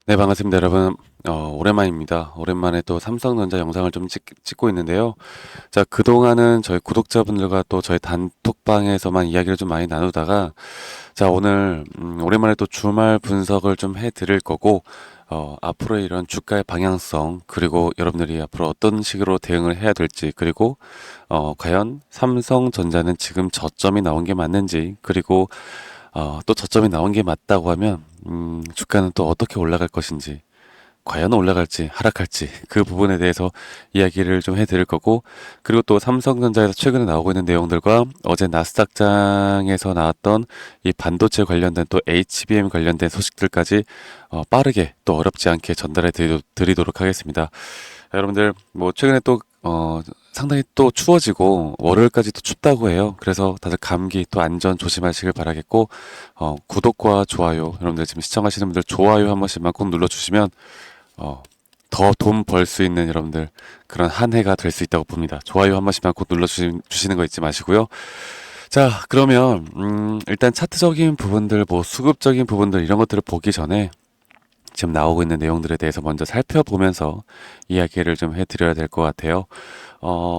네, 반갑습니다, 여러분. 오랜만입니다. 오랜만에 또 삼성전자 영상을 좀 찍고 있는데요. 자, 그동안은 저희 구독자분들과 또 저희 단톡방에서만 이야기를 좀 많이 나누다가, 자, 오늘, 오랜만에 또 주말 분석을 좀 해드릴 거고, 앞으로의 이런 주가의 방향성, 그리고 여러분들이 앞으로 어떤 식으로 대응을 해야 될지, 그리고, 과연 삼성전자는 지금 저점이 나온 게 맞는지, 그리고 또 저점이 나온 게 맞다고 하면, 주가는 또 어떻게 올라갈 것인지, 과연 올라갈지, 하락할지, 그 부분에 대해서 이야기를 좀 해드릴 거고, 그리고 또 삼성전자에서 최근에 나오고 있는 내용들과 어제 나스닥장에서 나왔던 이 반도체 관련된 또 HBM 관련된 소식들까지 빠르게 또 어렵지 않게 전달해 드리도록 하겠습니다. 여러분들, 뭐, 최근에 또, 상당히 또 추워지고, 월요일까지 또 춥다고 해요. 그래서 다들 감기 또 안전 조심하시길 바라겠고, 구독과 좋아요, 여러분들 지금 시청하시는 분들 좋아요 한 번씩만 꼭 눌러주시면, 더 돈 벌 수 있는 여러분들, 그런 한 해가 될 수 있다고 봅니다. 좋아요 한 번씩만 꼭 눌러주시는 거 잊지 마시고요. 자, 그러면, 일단 차트적인 부분들, 뭐, 수급적인 부분들, 이런 것들을 보기 전에, 지금 나오고 있는 내용들에 대해서 먼저 살펴보면서 이야기를 좀 해드려야 될 것 같아요.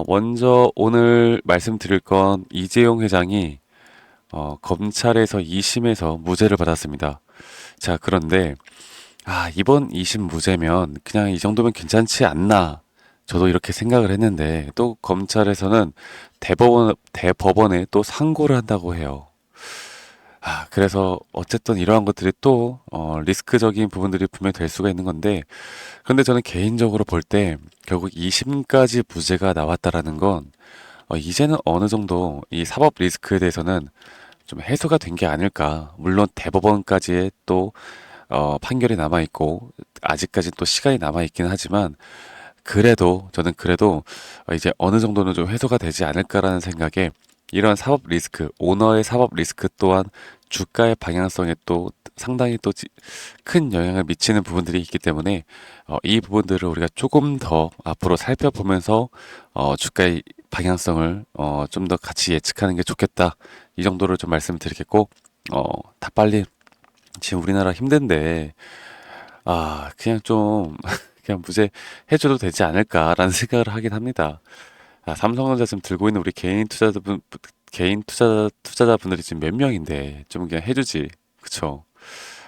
먼저 오늘 말씀드릴 건 이재용 회장이 검찰에서 2심에서 무죄를 받았습니다. 자, 그런데 이번 2심 무죄면 그냥 이 정도면 괜찮지 않나? 저도 이렇게 생각을 했는데 또 검찰에서는 대법원에 또 상고를 한다고 해요. 그래서 어쨌든 이러한 것들이 또 리스크적인 부분들이 분명히 될 수가 있는 건데, 그런데 저는 개인적으로 볼 때 결국 2심까지 무죄가 나왔다라는 건 이제는 어느 정도 이 사법 리스크에 대해서는 좀 해소가 된 게 아닐까. 물론 대법원까지의 또 판결이 남아 있고 아직까지 또 시간이 남아 있긴 하지만, 그래도 저는 그래도 이제 어느 정도는 좀 해소가 되지 않을까라는 생각에, 이런 사법 리스크, 오너의 사법 리스크 또한 주가의 방향성에 또 상당히 또 큰 영향을 미치는 부분들이 있기 때문에 이 부분들을 우리가 조금 더 앞으로 살펴보면서 주가의 방향성을 좀 더 같이 예측하는 게 좋겠다. 이 정도를 좀 말씀드리겠고, 다 빨리 지금 우리나라 힘든데 그냥 좀 그냥 무죄 해줘도 되지 않을까라는 생각을 하긴 합니다. 삼성전자 지금 들고 있는 우리 개인 투자자분들이 지금 몇 명인데 좀 그냥 해주지. 그쵸?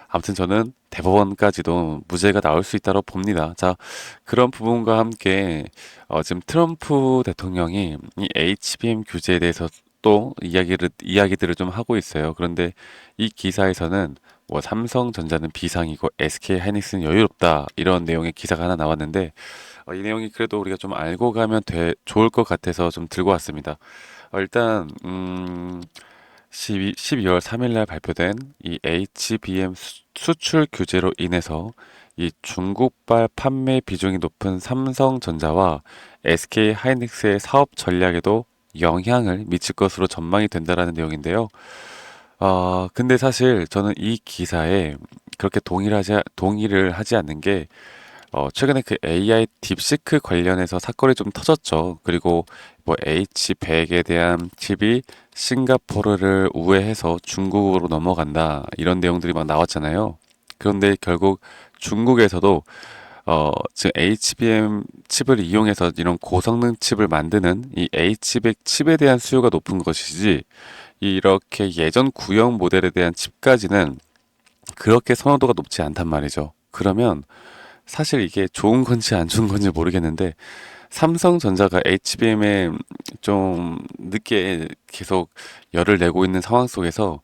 아무튼 저는 대법원까지도 무죄가 나올 수 있다고 봅니다. 자, 그런 부분과 함께 지금 트럼프 대통령이 이 HBM 규제에 대해서 또 이야기들을 좀 하고 있어요. 그런데 이 기사에서는 뭐 삼성전자는 비상이고 SK 하이닉스는 여유롭다, 이런 내용의 기사가 하나 나왔는데, 이 내용이 그래도 우리가 좀 알고 가면 좋을 것 같아서 좀 들고 왔습니다. 일단 12월 3일 날 발표된 이 HBM 수출 규제로 인해서 이 중국발 판매 비중이 높은 삼성전자와 SK 하이닉스의 사업 전략에도 영향을 미칠 것으로 전망이 된다라는 내용인데요. 근데 사실 저는 이 기사에 그렇게 동의를 하지 않는 게, 최근에 그 AI 딥시크 관련해서 사건이 좀 터졌죠. 그리고 뭐 H100에 대한 칩이 싱가포르를 우회해서 중국으로 넘어간다, 이런 내용들이 막 나왔잖아요. 그런데 결국 중국에서도 지금 HBM 칩을 이용해서 이런 고성능 칩을 만드는 이 H100 칩에 대한 수요가 높은 것이지, 이렇게 예전 구형 모델에 대한 칩까지는 그렇게 선호도가 높지 않단 말이죠. 그러면 사실 이게 좋은 건지 안 좋은 건지 모르겠는데, 삼성전자가 HBM에 좀 늦게 계속 열을 내고 있는 상황 속에서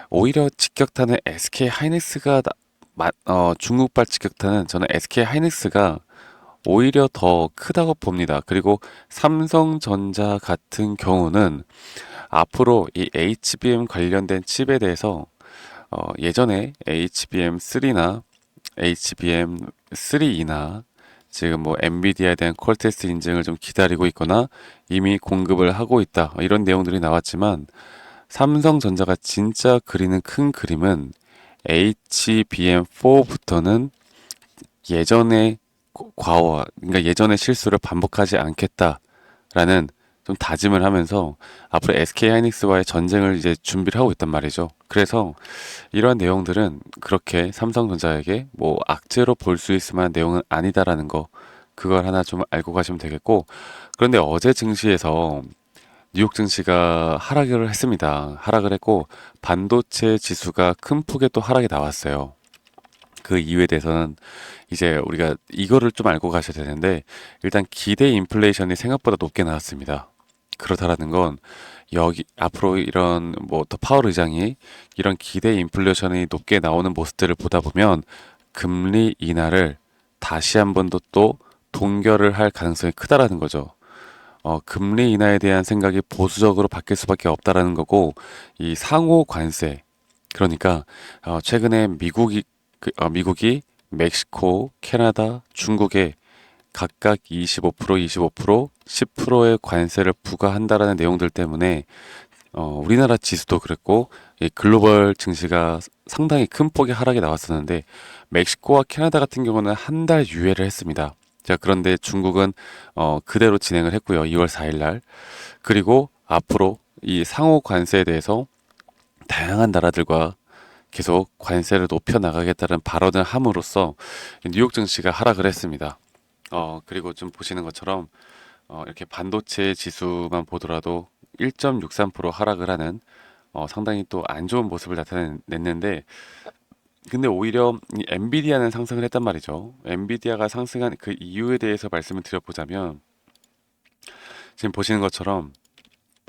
오히려 직격탄은 SK 하이닉스가 중국발 직격탄은 저는 SK 하이닉스가 오히려 더 크다고 봅니다. 그리고 삼성전자 같은 경우는 앞으로 이 HBM 관련된 칩에 대해서 예전에 HBM3나 HBM3E나 지금 뭐 엔비디아에 대한 퀄 테스트 인증을 좀 기다리고 있거나 이미 공급을 하고 있다, 이런 내용들이 나왔지만, 삼성전자가 진짜 그리는 큰 그림은 HBM4부터는 예전의 그러니까 예전의 실수를 반복하지 않겠다라는 좀 다짐을 하면서 앞으로 SK 하이닉스와의 전쟁을 이제 준비를 하고 있단 말이죠. 그래서 이러한 내용들은 그렇게 삼성전자에게 뭐 악재로 볼 수 있을 만한 내용은 아니다라는 거, 그걸 하나 좀 알고 가시면 되겠고. 그런데 어제 증시에서 뉴욕 증시가 하락을 했습니다. 하락을 했고 반도체 지수가 큰 폭의 또 하락이 나왔어요. 그 이유에 대해서는 이제 우리가 이거를 좀 알고 가셔야 되는데, 일단 기대 인플레이션이 생각보다 높게 나왔습니다. 그렇다라는 건 여기 앞으로 이런 뭐 더 파월 의장이 이런 기대 인플레이션이 높게 나오는 모습들을 보다 보면 금리 인하를 다시 한 번 더 또 동결을 할 가능성이 크다라는 거죠. 금리 인하에 대한 생각이 보수적으로 바뀔 수밖에 없다라는 거고, 이 상호 관세, 그러니까 최근에 미국이 멕시코, 캐나다, 중국에 각각 25%, 10%의 관세를 부과한다라는 내용들 때문에 우리나라 지수도 그랬고 이 글로벌 증시가 상당히 큰 폭의 하락이 나왔었는데, 멕시코와 캐나다 같은 경우는 한 달 유예를 했습니다. 자, 그런데 중국은 그대로 진행을 했고요. 2월 4일 날. 그리고 앞으로 이 상호 관세에 대해서 다양한 나라들과 계속 관세를 높여 나가겠다는 발언을 함으로써 뉴욕 증시가 하락을 했습니다. 그리고 좀 보시는 것처럼 이렇게 반도체 지수만 보더라도 1.63% 하락을 하는 상당히 또 안 좋은 모습을 나타냈는데, 근데 오히려 이 엔비디아는 상승을 했단 말이죠. 엔비디아가 상승한 그 이유에 대해서 말씀을 드려보자면, 지금 보시는 것처럼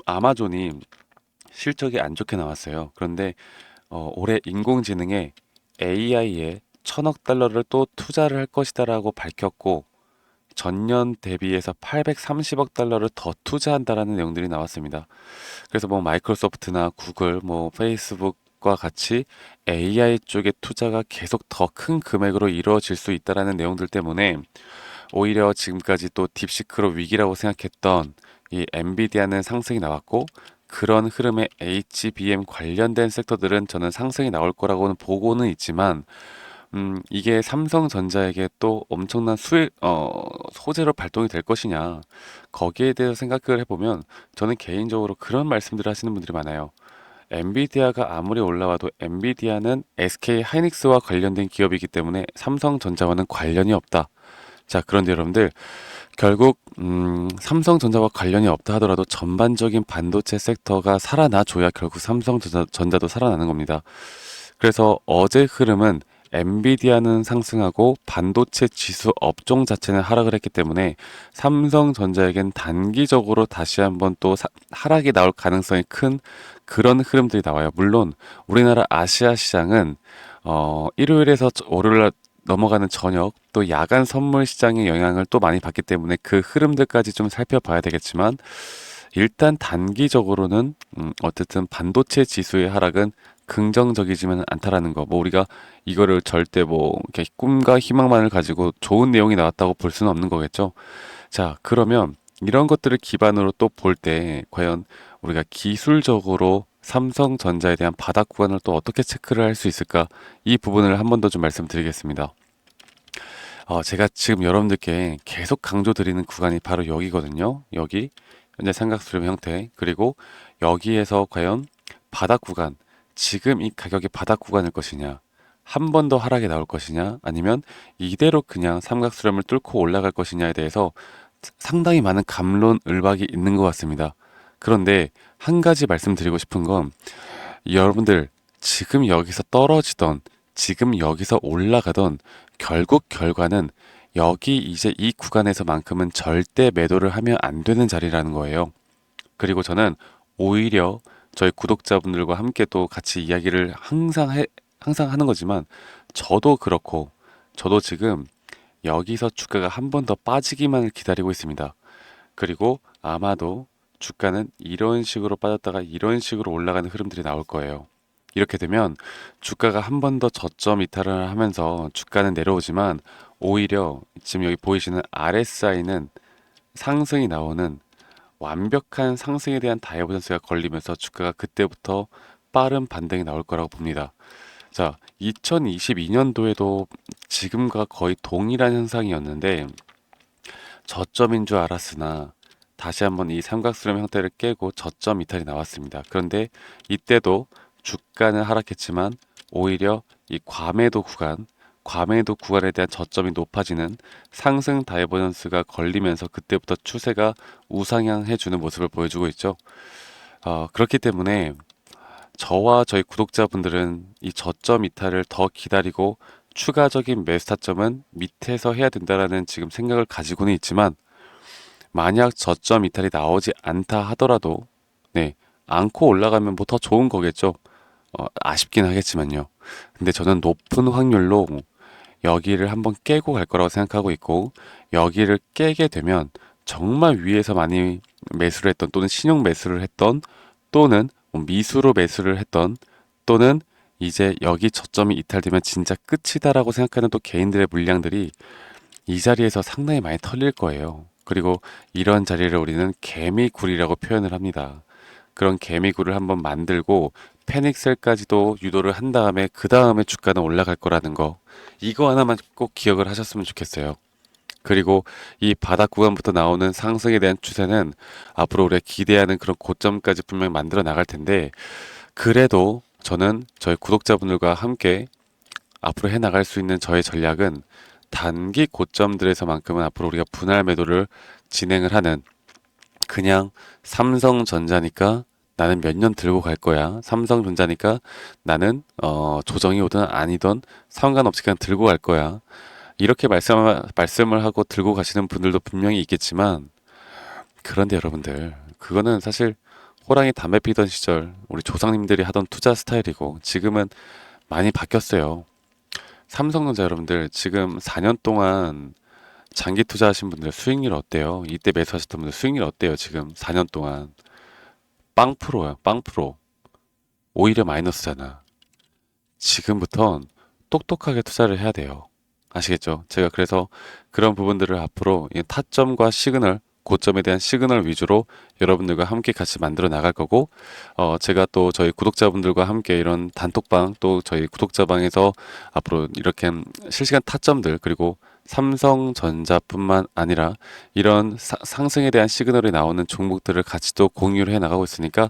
아마존이 실적이 안 좋게 나왔어요. 그런데 올해 인공지능에 AI에 1,000억 달러를 또 투자를 할 것이다라고 밝혔고, 전년 대비해서 830억 달러를 더 투자한다라는 내용들이 나왔습니다. 그래서 뭐 마이크로소프트나 구글, 뭐 페이스북과 같이 AI 쪽의 투자가 계속 더 큰 금액으로 이루어질 수 있다라는 내용들 때문에 오히려 지금까지 또 딥시크로 위기라고 생각했던 이 엔비디아는 상승이 나왔고, 그런 흐름의 HBM 관련된 섹터들은 저는 상승이 나올 거라고는 보고는 있지만, 이게 삼성전자에게 또 엄청난 소재로 발동이 될 것이냐, 거기에 대해서 생각을 해보면 저는 개인적으로 그런 말씀들을 하시는 분들이 많아요. 엔비디아가 아무리 올라와도 엔비디아는 SK 하이닉스와 관련된 기업이기 때문에 삼성전자와는 관련이 없다. 자, 그런데 여러분들, 결국 삼성전자와 관련이 없다 하더라도 전반적인 반도체 섹터가 살아나줘야 결국 삼성전자도 살아나는 겁니다. 그래서 어제 흐름은 엔비디아는 상승하고 반도체 지수 업종 자체는 하락을 했기 때문에 삼성전자에겐 단기적으로 다시 한번 또 하락이 나올 가능성이 큰 그런 흐름들이 나와요. 물론 우리나라 아시아 시장은 일요일에서 월요일 넘어가는 저녁 또 야간 선물 시장의 영향을 또 많이 받기 때문에 그 흐름들까지 좀 살펴봐야 되겠지만, 일단 단기적으로는 어쨌든 반도체 지수의 하락은 긍정적이지만 않다라는 거. 뭐 우리가 이거를 절대 뭐 이렇게 꿈과 희망만을 가지고 좋은 내용이 나왔다고 볼 수는 없는 거겠죠. 자, 그러면 이런 것들을 기반으로 또 볼 때 과연 우리가 기술적으로 삼성전자에 대한 바닥 구간을 또 어떻게 체크를 할 수 있을까? 이 부분을 한 번 더 좀 말씀드리겠습니다. 제가 지금 여러분들께 계속 강조드리는 구간이 바로 여기거든요. 여기 현재 삼각수렴 형태, 그리고 여기에서 과연 바닥 구간, 지금 이 가격이 바닥 구간일 것이냐, 한 번 더 하락이 나올 것이냐, 아니면 이대로 그냥 삼각수렴을 뚫고 올라갈 것이냐에 대해서 상당히 많은 갑론을박이 있는 것 같습니다. 그런데 한 가지 말씀드리고 싶은 건, 여러분들 지금 여기서 떨어지던 지금 여기서 올라가던 결국 결과는 여기 이제 이 구간에서만큼은 절대 매도를 하면 안 되는 자리라는 거예요. 그리고 저는 오히려 저희 구독자분들과 함께 또 같이 이야기를 항상 하는 거지만, 저도 그렇고 저도 지금 여기서 주가가 한 번 더 빠지기만을 기다리고 있습니다. 그리고 아마도 주가는 이런 식으로 빠졌다가 이런 식으로 올라가는 흐름들이 나올 거예요. 이렇게 되면 주가가 한 번 더 저점 이탈을 하면서 주가는 내려오지만, 오히려 지금 여기 보이시는 RSI는 상승이 나오는 완벽한 상승에 대한 다이버전스가 걸리면서 주가가 그때부터 빠른 반등이 나올 거라고 봅니다. 자, 2022년도에도 지금과 거의 동일한 현상이었는데 저점인 줄 알았으나 다시 한번 이 삼각수렴 형태를 깨고 저점 이탈이 나왔습니다. 그런데 이때도 주가는 하락했지만 오히려 이 과매도 구간에 대한 저점이 높아지는 상승 다이버전스가 걸리면서 그때부터 추세가 우상향해주는 모습을 보여주고 있죠. 그렇기 때문에 저와 저희 구독자분들은 이 저점 이탈을 더 기다리고 추가적인 매수 타점은 밑에서 해야 된다라는 지금 생각을 가지고는 있지만, 만약 저점 이탈이 나오지 않다 하더라도 네, 않고 올라가면 뭐 더 좋은 거겠죠. 아쉽긴 하겠지만요. 근데 저는 높은 확률로 여기를 한번 깨고 갈 거라고 생각하고 있고, 여기를 깨게 되면 정말 위에서 많이 매수를 했던, 또는 신용 매수를 했던, 또는 뭐 미수로 매수를 했던, 또는 이제 여기 저점이 이탈되면 진짜 끝이다라고 생각하는 또 개인들의 물량들이 이 자리에서 상당히 많이 털릴 거예요. 그리고 이런 자리를 우리는 개미굴이라고 표현을 합니다. 그런 개미굴을 한번 만들고 패닉셀까지도 유도를 한 다음에 그 다음에 주가는 올라갈 거라는 거, 이거 하나만 꼭 기억을 하셨으면 좋겠어요. 그리고 이 바닥 구간부터 나오는 상승에 대한 추세는 앞으로 우리가 기대하는 그런 고점까지 분명히 만들어 나갈 텐데, 그래도 저는 저희 구독자분들과 함께 앞으로 해 나갈 수 있는 저의 전략은 단기 고점들에서만큼은 앞으로 우리가 분할 매도를 진행을 하는, 그냥 삼성전자니까 나는 몇 년 들고 갈 거야. 삼성전자니까 나는 조정이 오든 아니든 상관없이 그냥 들고 갈 거야. 이렇게 말씀을 하고 들고 가시는 분들도 분명히 있겠지만, 그런데 여러분들, 그거는 사실 호랑이 담배 피던 시절 우리 조상님들이 하던 투자 스타일이고 지금은 많이 바뀌었어요. 삼성전자 여러분들 지금 4년 동안 장기 투자하신 분들 수익률 어때요? 이때 매수하셨던 분들 수익률 어때요? 지금 4년 동안 빵 프로요, 빵 프로. 오히려 마이너스잖아. 지금부턴 똑똑하게 투자를 해야 돼요. 아시겠죠? 제가 그래서 그런 부분들을 앞으로 이 타점과 시그널, 고점에 대한 시그널 위주로 여러분들과 함께 같이 만들어 나갈 거고, 제가 또 저희 구독자분들과 함께 이런 단톡방, 또 저희 구독자방에서 앞으로 이렇게 실시간 타점들, 그리고 삼성전자뿐만 아니라 이런 상승에 대한 시그널이 나오는 종목들을 같이 또 공유를 해 나가고 있으니까,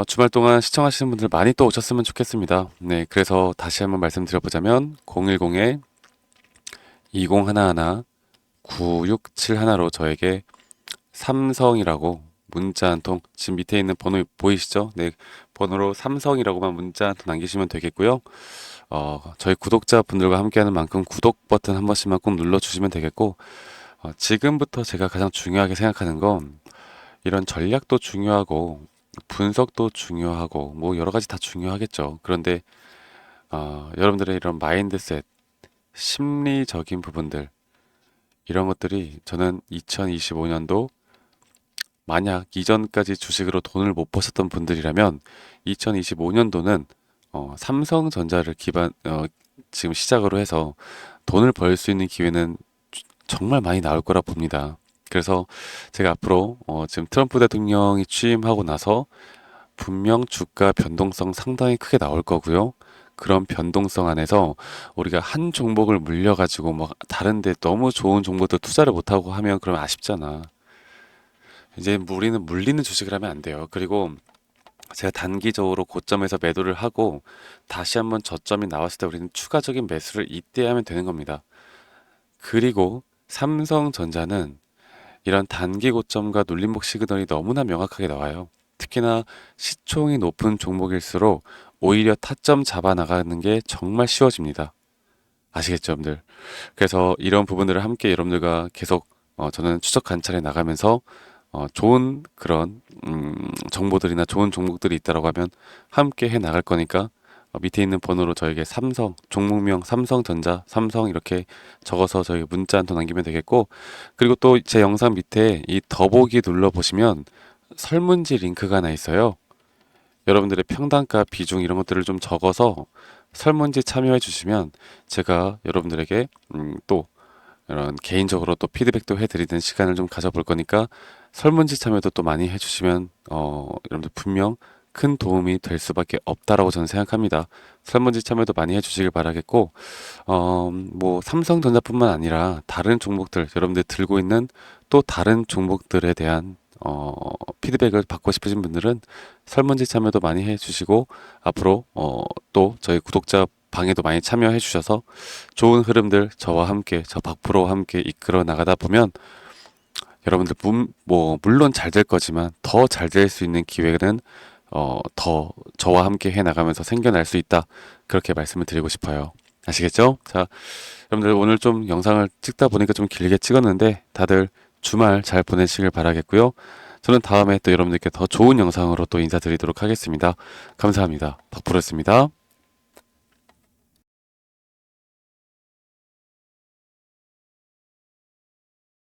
주말 동안 시청하시는 분들 많이 또 오셨으면 좋겠습니다. 네, 그래서 다시 한번 말씀드려보자면 010에 2011 9671로 저에게 삼성이라고 문자 한 통, 지금 밑에 있는 번호 보이시죠? 네, 번호로 삼성이라고만 문자 한 통 남기시면 되겠고요. 저희 구독자분들과 함께하는 만큼 구독 버튼 한 번씩만 꼭 눌러주시면 되겠고, 지금부터 제가 가장 중요하게 생각하는 건, 이런 전략도 중요하고 분석도 중요하고 뭐 여러 가지 다 중요하겠죠. 그런데 여러분들의 이런 마인드셋, 심리적인 부분들, 이런 것들이 저는 2025년도 만약 이전까지 주식으로 돈을 못 버셨던 분들이라면 2025년도는 삼성전자를 지금 시작으로 해서 돈을 벌 수 있는 기회는 정말 많이 나올 거라 봅니다. 그래서 제가 앞으로 지금 트럼프 대통령이 취임하고 나서 분명 주가 변동성 상당히 크게 나올 거고요. 그런 변동성 안에서 우리가 한 종목을 물려가지고 뭐 다른데 너무 좋은 종목도 투자를 못하고 하면 그러면 아쉽잖아. 이제 우리는 물리는 주식을 하면 안 돼요. 그리고 제가 단기적으로 고점에서 매도를 하고 다시 한번 저점이 나왔을 때 우리는 추가적인 매수를 이때 하면 되는 겁니다. 그리고 삼성전자는 이런 단기 고점과 눌림목 시그널이 너무나 명확하게 나와요. 특히나 시총이 높은 종목일수록 오히려 타점 잡아 나가는 게 정말 쉬워집니다. 아시겠죠, 여러분들? 그래서 이런 부분들을 함께 여러분들과 계속 저는 추적 관찰해 나가면서 좋은 그런 정보들이나 좋은 종목들이 있다라고 하면 함께 해 나갈 거니까, 밑에 있는 번호로 저에게 삼성, 종목명 삼성전자, 삼성 이렇게 적어서 저희 문자 한 통 남기면 되겠고, 그리고 또 제 영상 밑에 이 더보기 눌러보시면 설문지 링크가 하나 있어요. 여러분들의 평단가 비중 이런 것들을 좀 적어서 설문지 참여해 주시면 제가 여러분들에게 또 이런 개인적으로 또 피드백도 해드리는 시간을 좀 가져볼 거니까, 설문지 참여도 또 많이 해주시면 여러분들 분명 큰 도움이 될 수밖에 없다라고 저는 생각합니다. 설문지 참여도 많이 해주시길 바라겠고, 뭐 삼성전자뿐만 아니라 다른 종목들, 여러분들 들고 있는 또 다른 종목들에 대한 피드백을 받고 싶으신 분들은 설문지 참여도 많이 해주시고 앞으로 또 저희 구독자 방에도 많이 참여해 주셔서 좋은 흐름들 저와 함께 저 박프로와 함께 이끌어 나가다 보면 여러분들 물론 잘 될 거지만 더 잘 될 수 있는 기회는 더 저와 함께 해 나가면서 생겨날 수 있다. 그렇게 말씀을 드리고 싶어요. 아시겠죠? 자, 여러분들 오늘 좀 영상을 찍다 보니까 좀 길게 찍었는데 다들 주말 잘 보내시길 바라겠고요. 저는 다음에 또 여러분들께 더 좋은 영상으로 또 인사드리도록 하겠습니다. 감사합니다. 박프로였습니다.